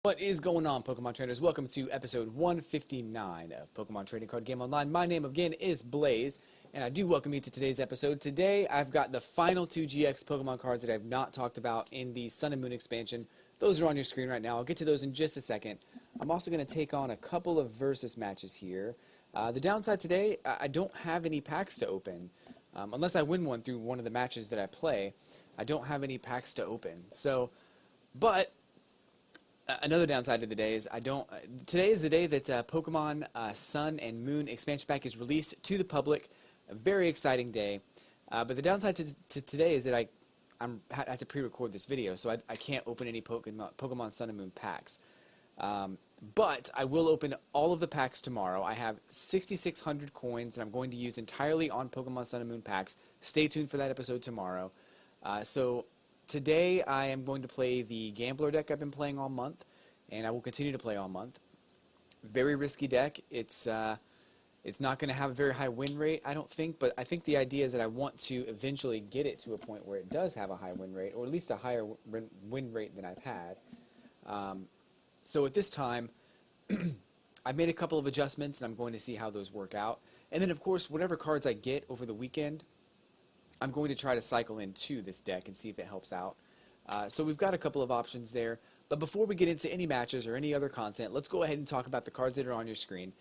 What is going on, Pokemon trainers? Welcome to episode 159 of Pokemon Trading Card Game Online. My name again is Blaze, and I do welcome you to today's episode. Today, I've got the final two GX Pokemon cards that I've not talked about in the Sun and Moon expansion. Those are on your screen right now. I'll get to those in just a second. I'm also going to take on a couple of versus matches here. The downside today, I don't have any packs to open. Unless I win one through one of the matches that I play, I don't have any packs to open. But another downside of the day is today is the day that Pokemon Sun and Moon expansion pack is released to the public. A very exciting day. But the downside to today is that I have to pre-record this video, so I can't open any Pokemon Sun and Moon packs. But I will open all of the packs tomorrow. I have 6,600 coins that I'm going to use entirely on Pokemon Sun and Moon packs. Stay tuned for that episode tomorrow. Today I am going to play the Gambler deck I've been playing all month, and I will continue to play all month. Very risky deck. It's not going to have a very high win rate, I don't think, but I think the idea is that I want to eventually get it to a point where it does have a high win rate, or at least a higher win rate than I've had. So at this time, I've made a couple of adjustments, and I'm going to see how those work out. And then, of course, whatever cards I get over the weekend, I'm going to try to cycle into this deck and see if it helps out. So we've got a couple of options there. But before we get into any matches or any other content, let's go ahead and talk about the cards that are on your screen.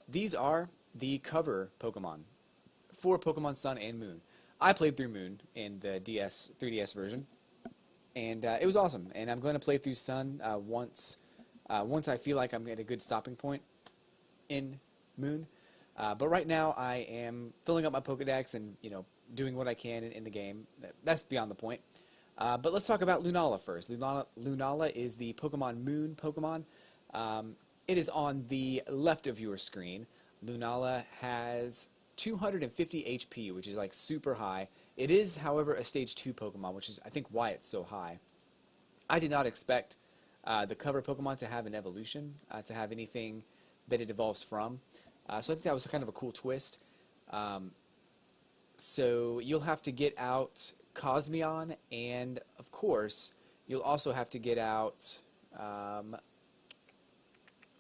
These are the cover Pokemon for Pokemon Sun and Moon. I played through Moon in the 3DS version, and it was awesome. And I'm going to play through Sun once I feel like I'm at a good stopping point in Moon. But right now I am filling up my Pokedex and, doing what I can in the game. That's beyond the point. But let's talk about Lunala first. Lunala is the Pokemon Moon Pokemon. It is on the left of your screen. Lunala has 250 HP, which is like super high. It is, however, a stage 2 Pokemon, which is I think why it's so high. I did not expect the cover Pokemon to have an evolution, to have anything that it evolves from. So I think that was kind of a cool twist. So you'll have to get out Cosmion, and of course you'll also have to get out I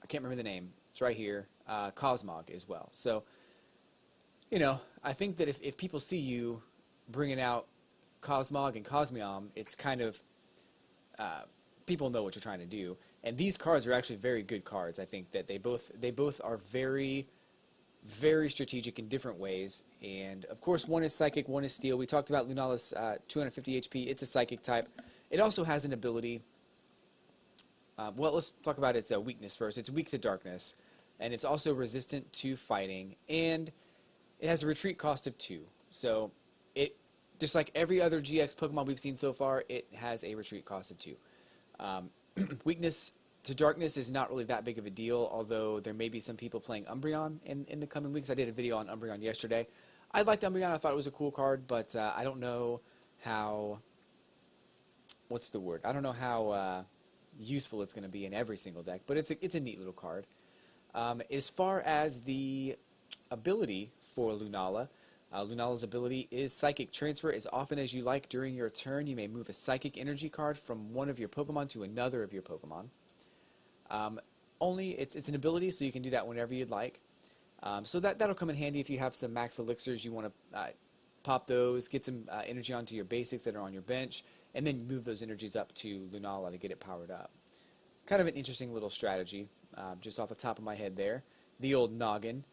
can't remember the name, it's right here, Cosmog as well. So I think that if people see you bringing out Cosmog and Cosmion, it's kind of people know what you're trying to do, and these cards are actually very good cards. I think that they both are very strategic in different ways, and of course one is Psychic, one is Steel. We talked about Lunala's 250 HP. It's a Psychic type. It also has an ability, well, let's talk about its weakness first. It's weak to Darkness, and it's also resistant to Fighting, and it has a retreat cost of 2. So it, just like every other GX Pokemon we've seen so far, it has a retreat cost of 2. Weakness to Darkness is not really that big of a deal, although there may be some people playing Umbreon in the coming weeks. I did a video on Umbreon yesterday. I liked Umbreon. I thought it was a cool card, but I don't know how, what's the word? I don't know how useful it's going to be in every single deck, but it's a neat little card. As far as the ability for Lunala, Lunala's ability is Psychic Transfer. As often as you like during your turn, you may move a Psychic Energy card from one of your Pokemon to another of your Pokemon. It's an ability, so you can do that whenever you'd like. So that'll come in handy if you have some max elixirs. You want to pop those, get some energy onto your basics that are on your bench, and then move those energies up to Lunala to get it powered up. Kind of an interesting little strategy, just off the top of my head there. The old noggin.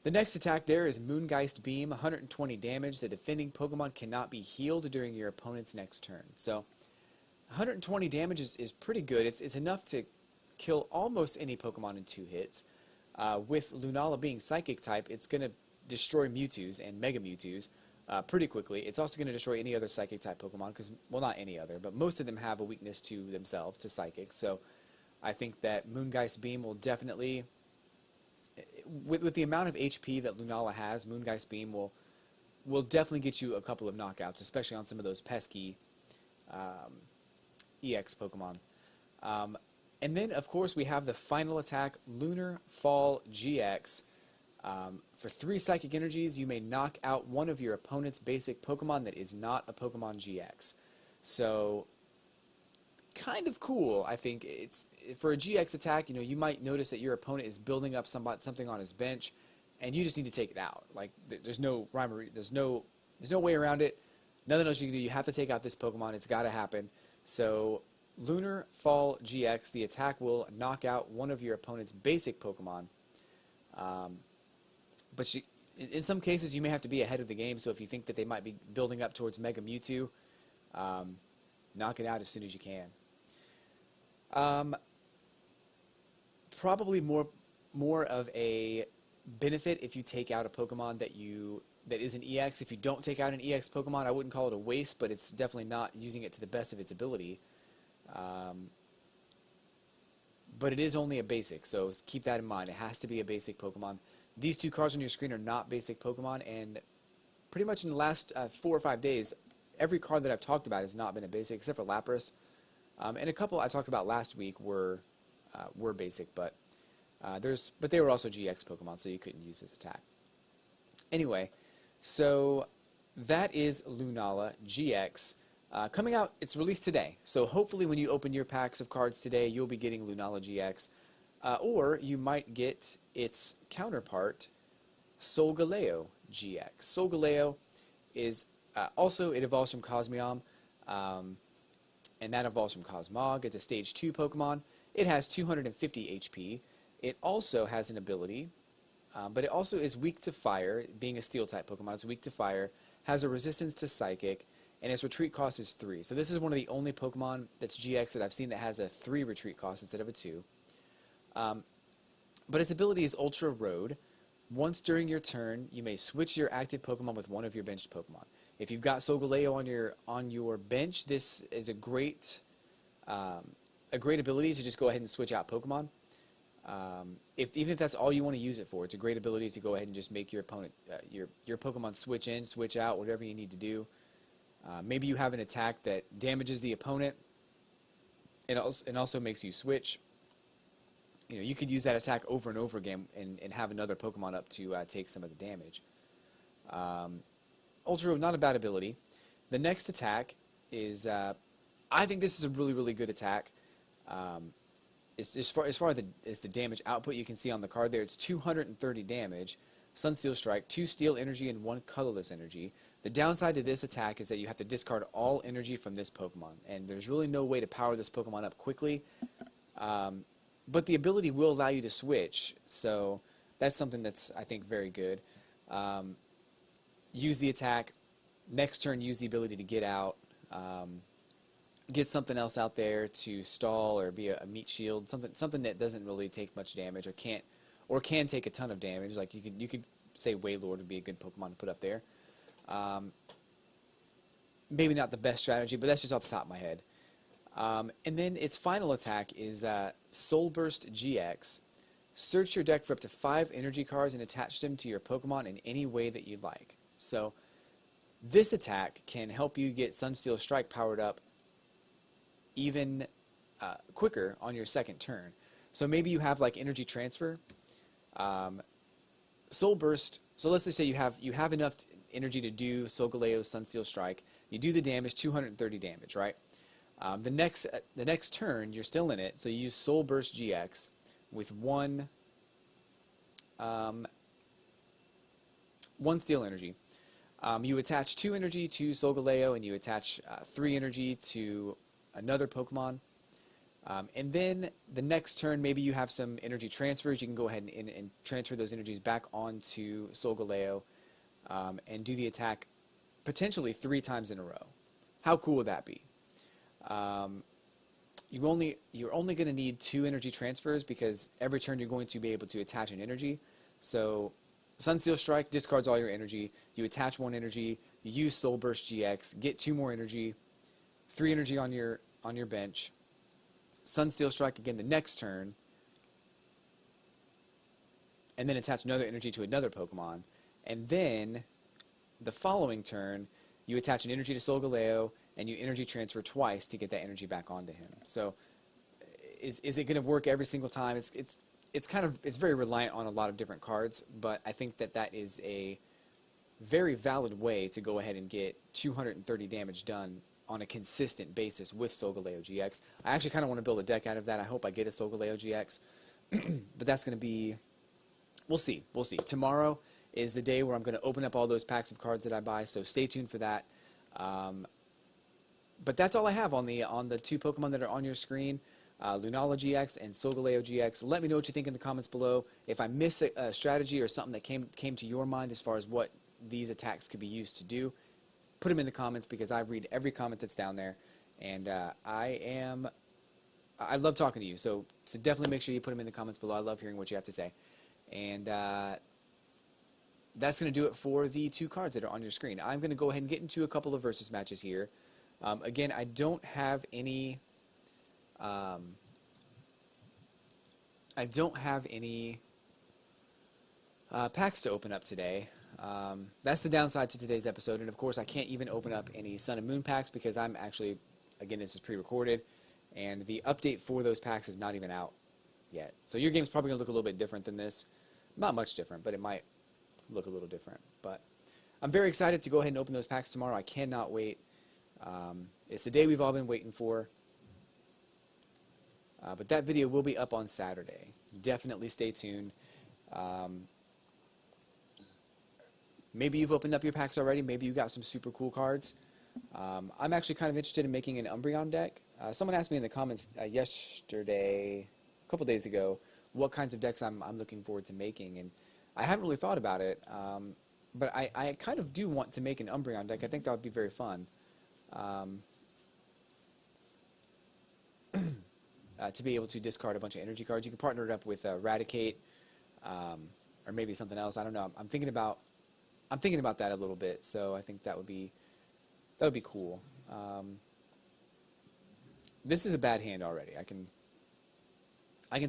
The next attack there is Moongeist Beam, 120 damage. The defending Pokemon cannot be healed during your opponent's next turn. So 120 damage is pretty good. It's enough to kill almost any Pokemon in 2 hits. With Lunala being Psychic type, it's going to destroy Mewtwo's and Mega Mewtwo's pretty quickly. It's also going to destroy any other Psychic type Pokemon, because, well, not any other, but most of them have a weakness to themselves, to Psychic. So I think that Moongeist Beam will definitely, with the amount of HP that Lunala has, Moongeist Beam will definitely get you a couple of knockouts, especially on some of those pesky EX Pokemon. And then, of course, we have the final attack, Lunar Fall GX. For 3 Psychic Energies, you may knock out one of your opponent's basic Pokemon that is not a Pokemon GX. So kind of cool. I think it's for a GX attack. You know, you might notice that your opponent is building up something on his bench, and you just need to take it out. Like there's no rhyme or there's no way around it. Nothing else you can do. You have to take out this Pokemon. It's got to happen. So Lunar Fall GX, the attack will knock out one of your opponent's basic Pokemon. But in some cases, you may have to be ahead of the game. So if you think that they might be building up towards Mega Mewtwo, knock it out as soon as you can. Probably more of a benefit if you take out a Pokemon that is an EX. If you don't take out an EX Pokemon, I wouldn't call it a waste, but it's definitely not using it to the best of its ability. But it is only a basic, so keep that in mind. It has to be a basic Pokemon. These two cards on your screen are not basic Pokemon, and pretty much in the last 4 or 5 days, every card that I've talked about has not been a basic, except for Lapras. And a couple I talked about last week were basic, but they were also GX Pokemon, so you couldn't use this attack. Anyway, so that is Lunala GX. Coming out, it's released today. So hopefully when you open your packs of cards today, you'll be getting Lunala GX. Or you might get its counterpart, Solgaleo GX. Solgaleo is also, it evolves from Cosmeom, and that evolves from Cosmog. It's a Stage 2 Pokemon. It has 250 HP. It also has an ability, but it also is weak to fire, being a Steel-type Pokemon. It's weak to fire, has a resistance to Psychic, and its retreat cost is 3. So this is one of the only Pokemon that's GX that I've seen that has a 3 retreat cost instead of a 2. But its ability is Ultra Road. Once during your turn, you may switch your active Pokemon with one of your benched Pokemon. If you've got Solgaleo on your bench, this is a great ability to just go ahead and switch out Pokemon. Even if that's all you want to use it for, it's a great ability to go ahead and just make your opponent, your Pokemon switch in, switch out, whatever you need to do. Maybe you have an attack that damages the opponent, and also makes you switch. You know, you could use that attack over and over again and have another Pokemon up to take some of the damage. Ultra, not a bad ability. The next attack is, I think this is a really, really good attack. As far as the damage output, you can see on the card there, it's 230 damage, Sunsteel Strike, 2 Steel Energy, and 1 Colorless Energy. The downside to this attack is that you have to discard all energy from this Pokemon, and there's really no way to power this Pokemon up quickly. But the ability will allow you to switch, so that's something that's, I think, very good. Use the attack, next turn use the ability to get out, get something else out there to stall or be a meat shield, something that doesn't really take much damage or can take a ton of damage. Like you could say Wailord would be a good Pokemon to put up there. Maybe not the best strategy, but that's just off the top of my head. And then its final attack is Soul Burst GX. Search your deck for up to 5 energy cards and attach them to your Pokemon in any way that you like. So this attack can help you get Sunsteel Strike powered up even quicker on your second turn. So maybe you have like energy transfer, Soul Burst. So let's just say you have enough energy to do Solgaleo's Sunsteel Strike. You do the damage, 230 damage, right? The next turn, you're still in it, so you use Soul Burst GX with one Steel Energy. You attach 2 energy to Solgaleo, and you attach 3 energy to another Pokemon. And then the next turn, maybe you have some energy transfers. You can go ahead and transfer those energies back onto Solgaleo and do the attack potentially 3 times in a row. How cool would that be? You're only going to need 2 energy transfers because every turn you're going to be able to attach an energy. So Sunsteel Strike discards all your energy. You attach 1 energy. You use Soul Burst GX. Get 2 more energy. 3 energy on your bench. Sunsteel Strike again the next turn. And then attach another energy to another Pokemon. And then the following turn, you attach an energy to Solgaleo, and you energy transfer twice to get that energy back onto him. So, is it going to work every single time? It's very reliant on a lot of different cards, but I think that is a very valid way to go ahead and get 230 damage done on a consistent basis with Solgaleo GX. I actually kind of want to build a deck out of that. I hope I get a Solgaleo GX, but that's going to be, we'll see. We'll see. Tomorrow is the day where I'm going to open up all those packs of cards that I buy, so stay tuned for that. But that's all I have on the two Pokemon that are on your screen, Lunala GX and Solgaleo GX. Let me know what you think in the comments below. If I miss a strategy or something that came to your mind as far as what these attacks could be used to do, put them in the comments, because I read every comment that's down there, and I love talking to you. So definitely make sure you put them in the comments below. I love hearing what you have to say, and that's going to do it for the two cards that are on your screen. I'm going to go ahead and get into a couple of versus matches here. Again, I don't have any packs to open up today. That's the downside to today's episode, and of course I can't even open up any Sun and Moon packs because I'm actually, again, this is pre-recorded, and the update for those packs is not even out yet. So your game's probably going to look a little bit different than this. Not much different, but it might look a little different. But I'm very excited to go ahead and open those packs tomorrow. I cannot wait. It's the day we've all been waiting for. But that video will be up on Saturday. Definitely stay tuned. Maybe you've opened up your packs already. Maybe you got some super cool cards. I'm actually kind of interested in making an Umbreon deck. Someone asked me in the comments yesterday, a couple days ago, what kinds of decks I'm looking forward to making, and I haven't really thought about it. But I kind of do want to make an Umbreon deck. I think that would be very fun. To be able to discard a bunch of energy cards. You can partner it up with Eradicate, or maybe something else. I don't know. I'm thinking about that a little bit. So I think that would be cool. This is a bad hand already. I can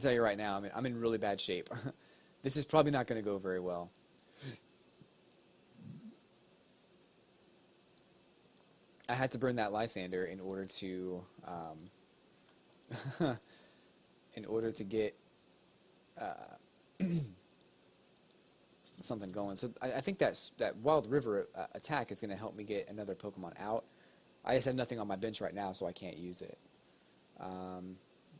tell you right now. I'm in really bad shape. This is probably not going to go very well. I had to burn that Lysander in order to get something going. So I think that Wild River attack is going to help me get another Pokemon out. I just have nothing on my bench right now, so I can't use it.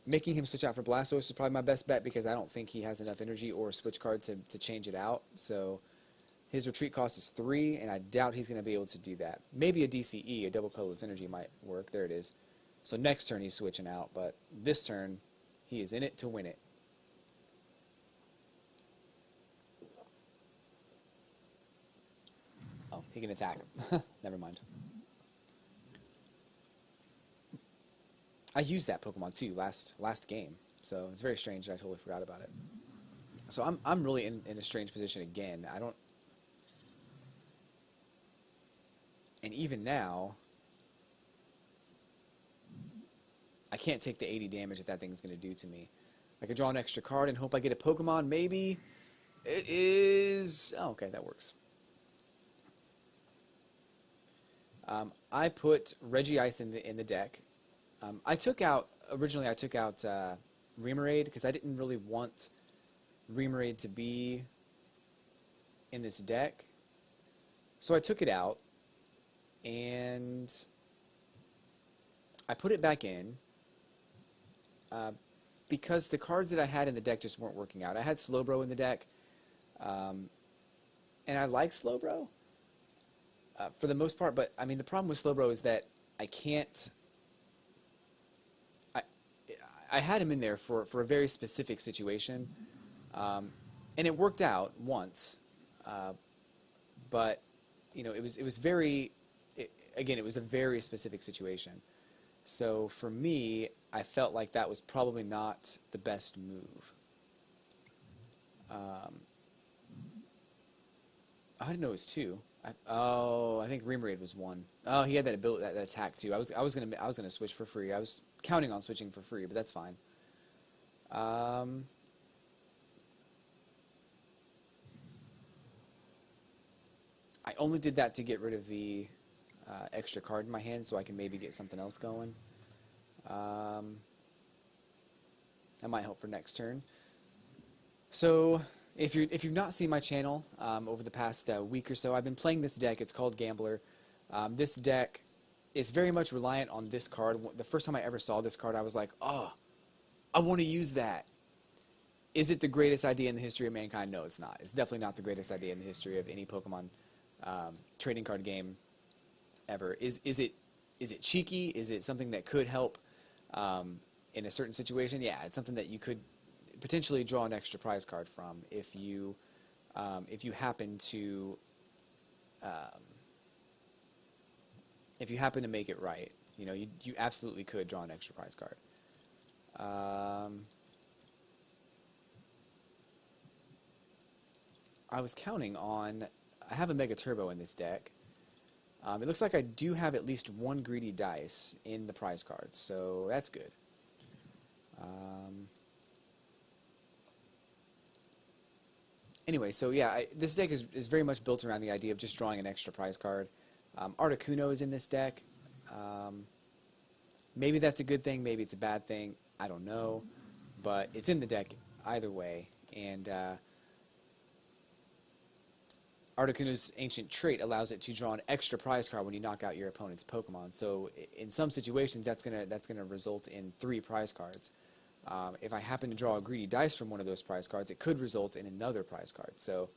Making him switch out for Blastoise is probably my best bet, because I don't think he has enough energy or a switch card to change it out. So his retreat cost is 3, and I doubt he's going to be able to do that. Maybe a DCE, a double colorless energy, might work. There it is. So next turn he's switching out, but this turn he is in it to win it. Oh, he can attack. Never mind. I used that Pokemon too last game, so it's very strange that I totally forgot about it. So I'm really in a strange position again. And even now, I can't take the 80 damage that thing's going to do to me. I could draw an extra card and hope I get a Pokemon, maybe. It is... Oh, okay, that works. I put Regice in the deck. Originally I took out Remoraid, because I didn't really want Remoraid to be in this deck. So I took it out, and I put it back in, because the cards that I had in the deck just weren't working out. I had Slowbro in the deck, and I like Slowbro for the most part, but I mean the problem with Slowbro is that I can't... I had him in there for a very specific situation, and it worked out once, but you know, it was very... Again, it was a very specific situation. So for me, I felt like that was probably not the best move. I didn't know it was 2. I think Remoraid was 1. Oh, he had that ability, that attack too. I was gonna switch for free. I was counting on switching for free, but that's fine. I only did that to get rid of the extra card in my hand, so I can maybe get something else going. That might help for next turn. So if you've not seen my channel over the past week or so, I've been playing this deck. It's called Gambler. This deck it's very much reliant on this card. The first time I ever saw this card, I was like, oh, I want to use that. Is it the greatest idea in the history of mankind? No, it's not. It's definitely not the greatest idea in the history of any Pokemon trading card game ever. Is it cheeky? Is it something that could help in a certain situation? Yeah, it's something that you could potentially draw an extra prize card from if you happen to make it right. You know, you absolutely could draw an extra prize card. I was counting on, I have a Mega Turbo in this deck. It looks like I do have at least one Greedy Dice in the prize cards, so that's good. Anyway, so yeah, this deck is very much built around the idea of just drawing an extra prize card. Articuno is in this deck. Maybe that's a good thing, maybe it's a bad thing, I don't know. But it's in the deck either way, and Articuno's Ancient Trait allows it to draw an extra prize card when you knock out your opponent's Pokemon. So in some situations, that's gonna result in 3 prize cards. If I happen to draw a Greedy Dice from one of those prize cards, it could result in another prize card. So,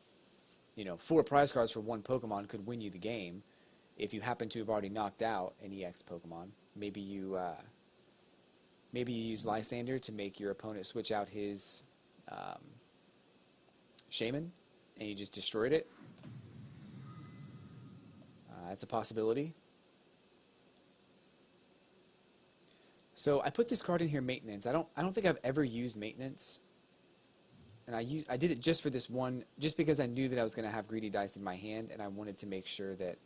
you know, 4 prize cards for one Pokemon could win you the game. If you happen to have already knocked out an EX Pokemon, maybe you use Lysander to make your opponent switch out his Shaman, and you just destroyed it. That's a possibility. So I put this card in here, Maintenance. I don't think I've ever used Maintenance, and I did it just for this one, just because I knew that I was going to have Greedy Dice in my hand, and I wanted to make sure that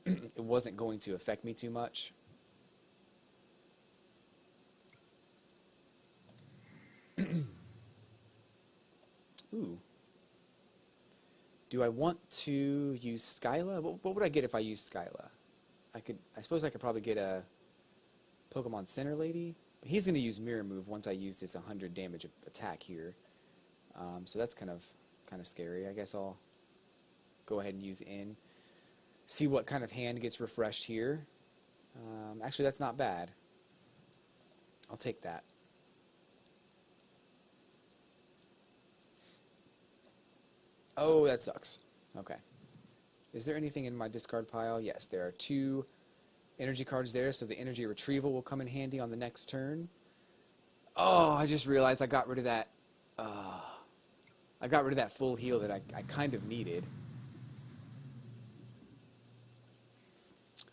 it wasn't going to affect me too much. Ooh. Do I want to use Skyla? What would I get if I use Skyla? I suppose I could probably get a Pokemon Center Lady. But he's going to use Mirror Move once I use this 100 damage attack here. So that's kind of scary. I guess I'll go ahead and use in. See what kind of hand gets refreshed here. Actually, that's not bad. I'll take that. Oh, that sucks. Okay. Is there anything in my discard pile? Yes, there are 2 energy cards there, so the energy retrieval will come in handy on the next turn. Oh, I just realized I got rid of that. I got rid of that full heal that I kind of needed.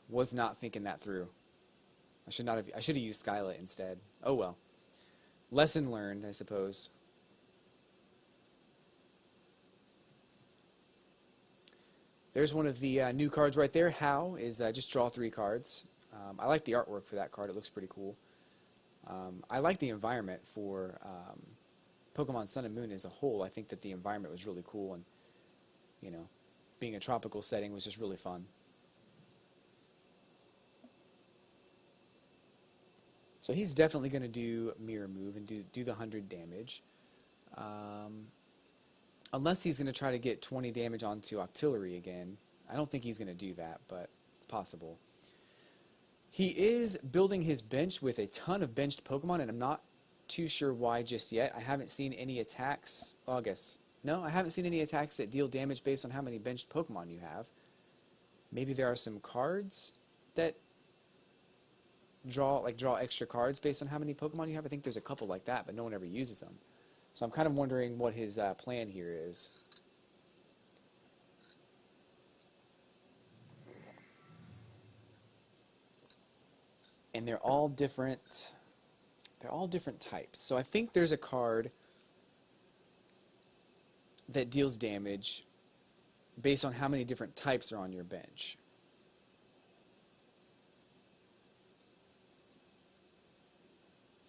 Was not thinking that through. I should have used Skyla instead. Oh well. Lesson learned, I suppose. There's one of the new cards right there. How is just draw 3 cards. I like the artwork for that card. It looks pretty cool. I like the environment for Pokemon Sun and Moon as a whole. I think that the environment was really cool, and you know, being a tropical setting was just really fun. So he's definitely going to do Mirror Move and do the 100 damage. Unless he's going to try to get 20 damage onto Octillery again. I don't think he's going to do that, but it's possible. He is building his bench with a ton of benched Pokemon, and I'm not too sure why just yet. I haven't seen any attacks. Well, I haven't seen any attacks that deal damage based on how many benched Pokemon you have. Maybe there are some cards that draw extra cards based on how many Pokemon you have. I think there's a couple like that, but no one ever uses them. So I'm kind of wondering what his plan here is. And they're all different types. So I think there's a card that deals damage based on how many different types are on your bench.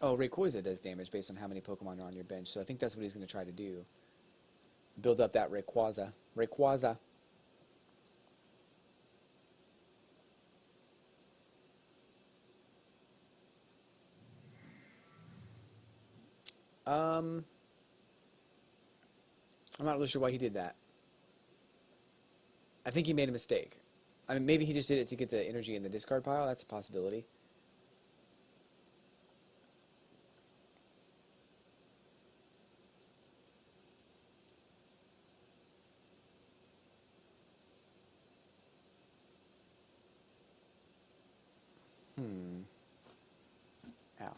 Oh, Rayquaza does damage based on how many Pokemon are on your bench, so I think that's what he's going to try to do. Build up that Rayquaza. Rayquaza. I'm not really sure why he did that. I think he made a mistake. I mean, maybe he just did it to get the energy in the discard pile. That's a possibility. Ow.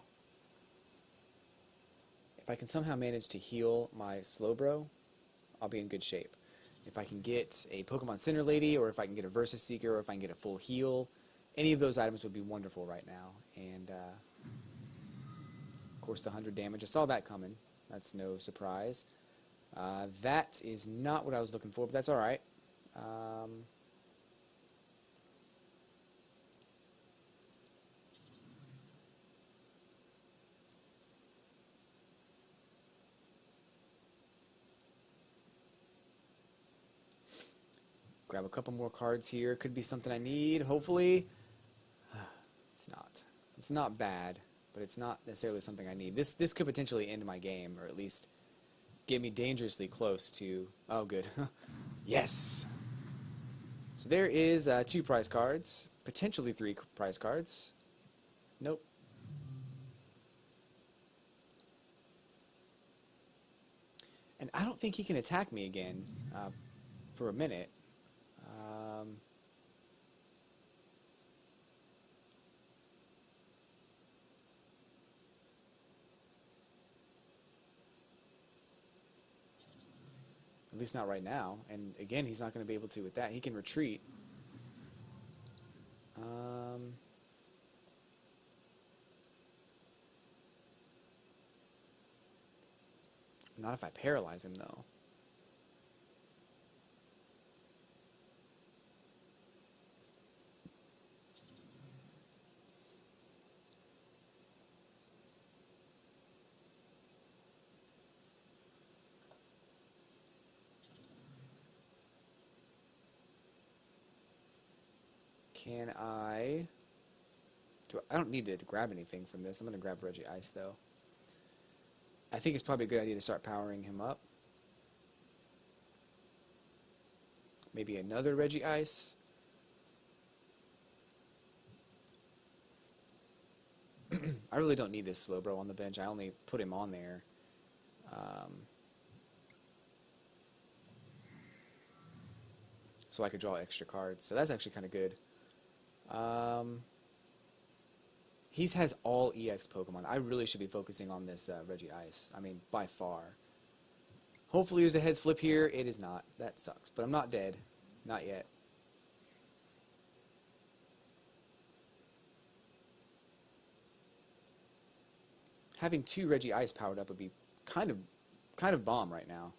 If I can somehow manage to heal my Slowbro, I'll be in good shape. If I can get a Pokemon Center Lady, or if I can get a Versus Seeker, or if I can get a full heal, any of those items would be wonderful right now. And, of course, the 100 damage. I saw that coming. That's no surprise. That is not what I was looking for, but that's alright. Grab a couple more cards here. Could be something I need, hopefully. It's not. It's not bad, but it's not necessarily something I need. This could potentially end my game, or at least get me dangerously close to... Oh, good. Yes! So there is 2 prize cards. Potentially 3 prize cards. Nope. And I don't think he can attack me again for a minute. At least not right now. And again, he's not going to be able to with that. He can retreat. Not if I paralyze him, though. Can I... I don't need to grab anything from this. I'm going to grab Regice, though. I think it's probably a good idea to start powering him up. Maybe another Regice. I really don't need this Slowbro on the bench. I only put him on there. So I could draw extra cards. So that's actually kind of good. He has all EX Pokemon. I really should be focusing on this Regice. I mean, by far. Hopefully there's a heads flip here. It is not. That sucks. But I'm not dead. Not yet. Having 2 Regice powered up would be kind of bomb right now.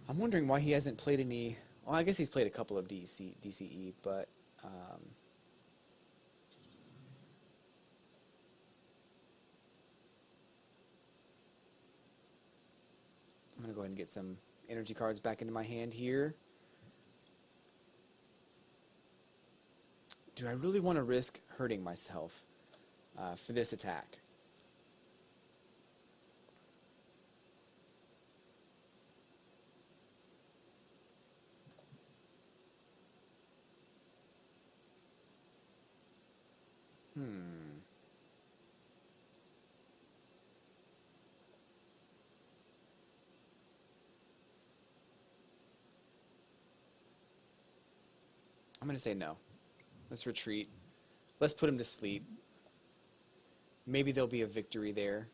I'm wondering why he hasn't played any... Well, I guess he's played a couple of DCE, but... I'm going to go ahead and get some energy cards back into my hand here. Do I really want to risk hurting myself for this attack? I'm going to say no. Let's retreat. Let's put him to sleep. Maybe there'll be a victory there.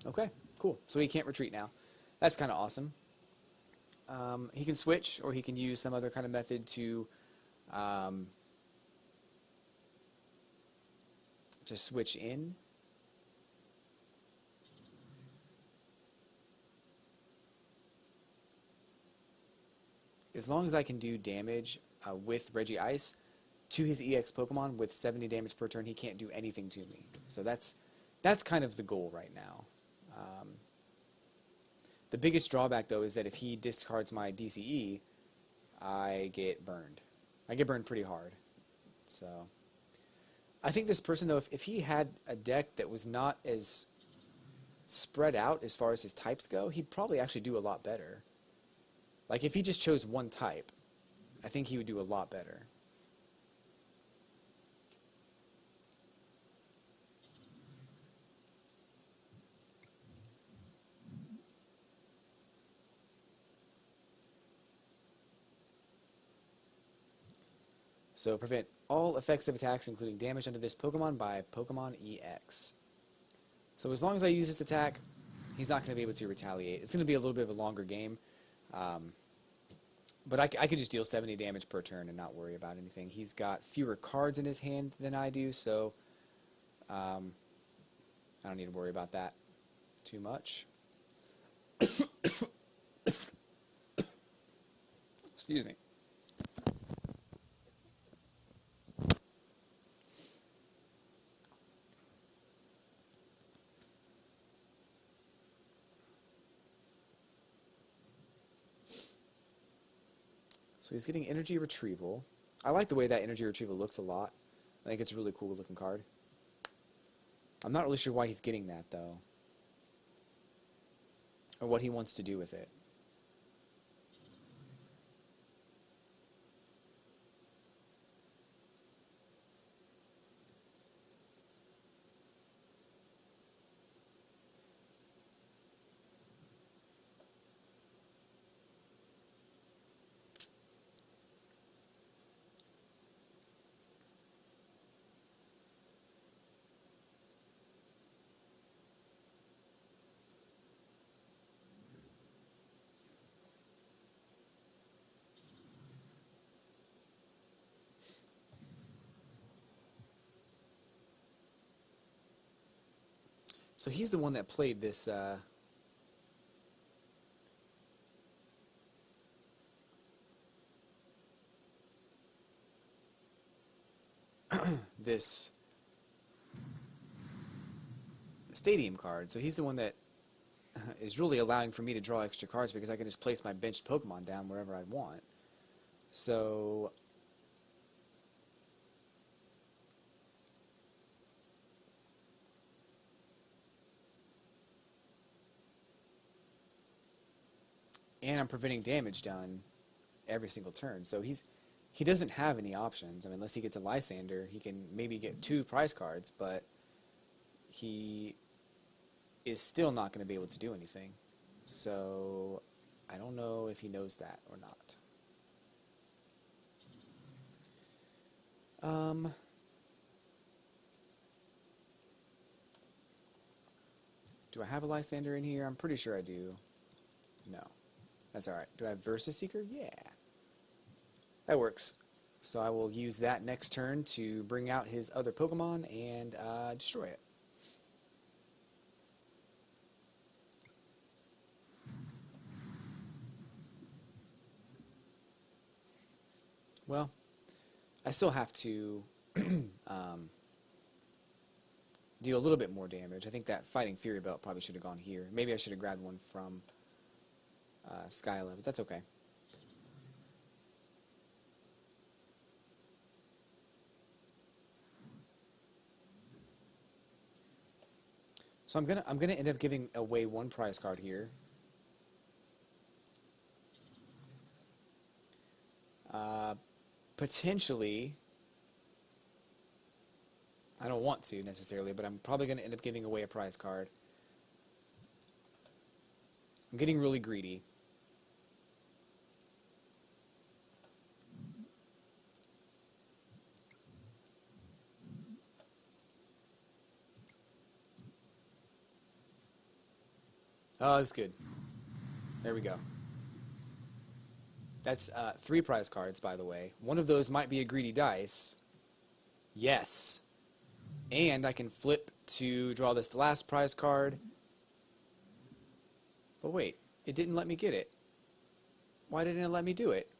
Okay, cool. So he can't retreat now. That's kind of awesome. He can switch, or he can use some other kind of method to switch in. As long as I can do damage with Regice to his EX Pokemon with 70 damage per turn, he can't do anything to me. So that's kind of the goal right now. The biggest drawback, though, is that if he discards my DCE, I get burned. I get burned pretty hard. So I think this person, though, if he had a deck that was not as spread out as far as his types go, he'd probably actually do a lot better. Like, if he just chose one type, I think he would do a lot better. So prevent all effective attacks, including damage under this Pokemon, by Pokemon EX. So as long as I use this attack, he's not going to be able to retaliate. It's going to be a little bit of a longer game. But I could just deal 70 damage per turn and not worry about anything. He's got fewer cards in his hand than I do, so I don't need to worry about that too much. Excuse me. So he's getting energy retrieval. I like the way that energy retrieval looks a lot. I think it's a really cool looking card. I'm not really sure why he's getting that though, or what he wants to do with it. So he's the one that played this this stadium card. So he's the one that is really allowing for me to draw extra cards because I can just place my benched Pokemon down wherever I want. So and I'm preventing damage done every single turn. So he doesn't have any options. I mean, unless he gets a Lysander, he can maybe get 2 prize cards, but he is still not going to be able to do anything. So I don't know if he knows that or not. Do I have a Lysander in here? I'm pretty sure I do. No. That's alright. Do I have Versus Seeker? Yeah. That works. So I will use that next turn to bring out his other Pokemon and destroy it. Well, I still have to deal a little bit more damage. I think that Fighting Fury Belt probably should have gone here. Maybe I should have grabbed one from Skyla, but that's okay. So I'm gonna end up giving away 1 prize card here. Potentially, I don't want to necessarily, but I'm probably going to end up giving away a prize card. I'm getting really greedy. Oh, that's good. There we go. That's 3 prize cards, by the way. One of those might be a greedy dice. Yes. And I can flip to draw this last prize card. But wait, it didn't let me get it. Why didn't it let me do it?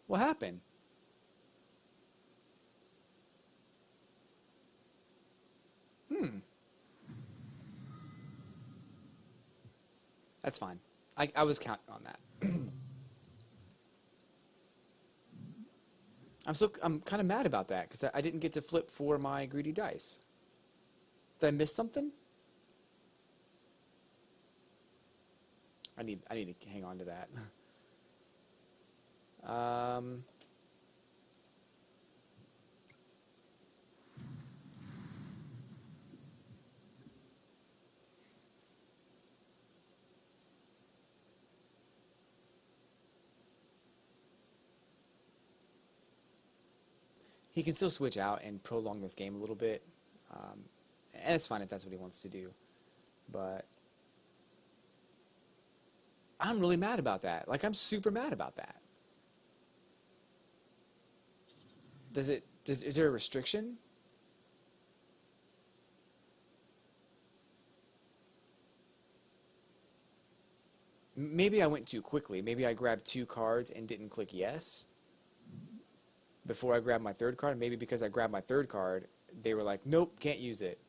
What happened? That's fine. I was counting on that. I'm kind of mad about that because I didn't get to flip for my greedy dice. Did I miss something? I need to hang on to that. He can still switch out and prolong this game a little bit, and it's fine if that's what he wants to do. But I'm really mad about that. Like, I'm super mad about that. Is there a restriction? Maybe I went too quickly. Maybe I grabbed 2 cards and didn't click yes before I grabbed my 3rd card. Maybe because I grabbed my 3rd card, they were like, nope, can't use it.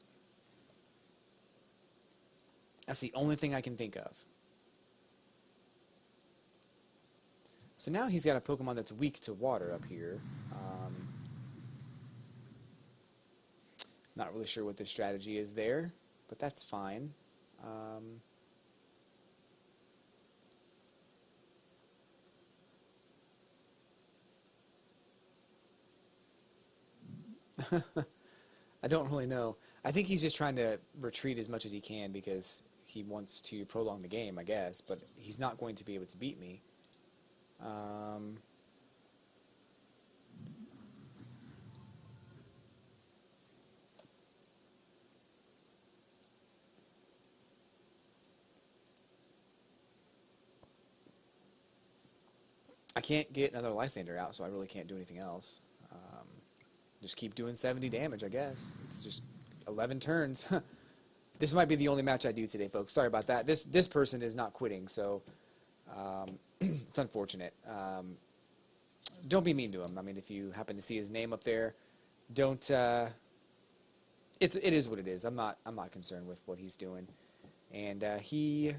That's the only thing I can think of. So now he's got a Pokemon that's weak to water up here. Not really sure what the strategy is there, but that's fine. I don't really know. I think he's just trying to retreat as much as he can because he wants to prolong the game, I guess, but he's not going to be able to beat me. I can't get another Lysander out, so I really can't do anything else. Just keep doing 70 damage, I guess. It's just 11 turns. This might be the only match I do today, folks. Sorry about that. This person is not quitting, so it's unfortunate. Don't be mean to him. I mean, if you happen to see his name up there, don't. It is what it is. I'm not concerned with what he's doing, and he.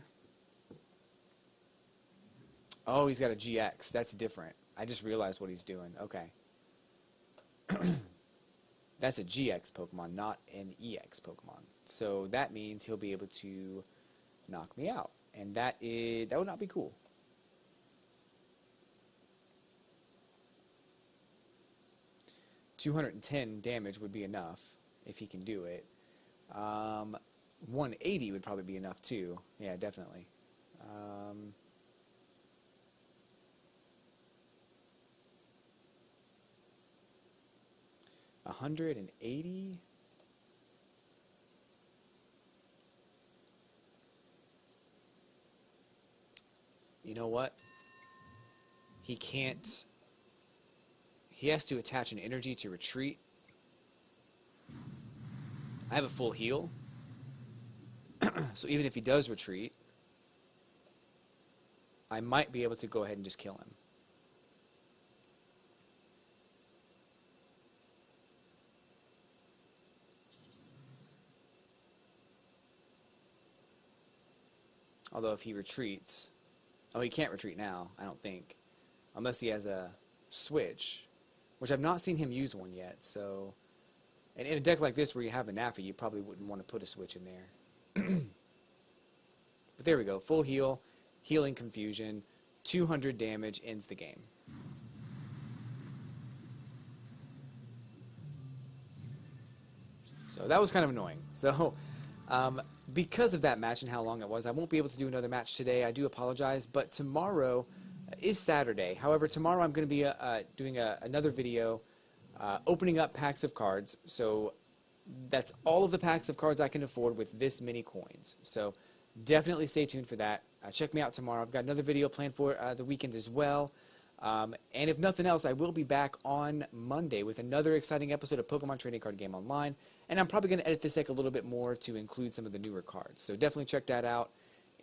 Oh, he's got a GX. That's different. I just realized what he's doing. Okay. That's a GX Pokemon, not an EX Pokemon. So that means he'll be able to knock me out. And that would not be cool. $210 damage would be enough if he can do it. 180 would probably be enough too. Yeah, definitely. 180. You know what? He can't. He has to attach an energy to retreat. I have a full heal. So even if he does retreat, I might be able to go ahead and just kill him. Although if he retreats... Oh, he can't retreat now, I don't think. Unless he has a switch. Which I've not seen him use one yet, so... And in a deck like this where you have a Naffy, you probably wouldn't want to put a switch in there. But there we go. Full heal. Healing Confusion. 200 damage. Ends the game. So that was kind of annoying. So... because of that match and how long it was, I won't be able to do another match today. I do apologize, but tomorrow is Saturday. However, tomorrow I'm going to be doing another video opening up packs of cards. So that's all of the packs of cards I can afford with this many coins. So definitely stay tuned for that. Check me out tomorrow. I've got another video planned for the weekend as well. And if nothing else, I will be back on Monday with another exciting episode of Pokemon Trading Card Game Online. And I'm probably going to edit this deck a little bit more to include some of the newer cards. So definitely check that out.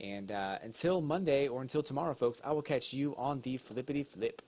And until Monday or until tomorrow, folks, I will catch you on the flippity flip.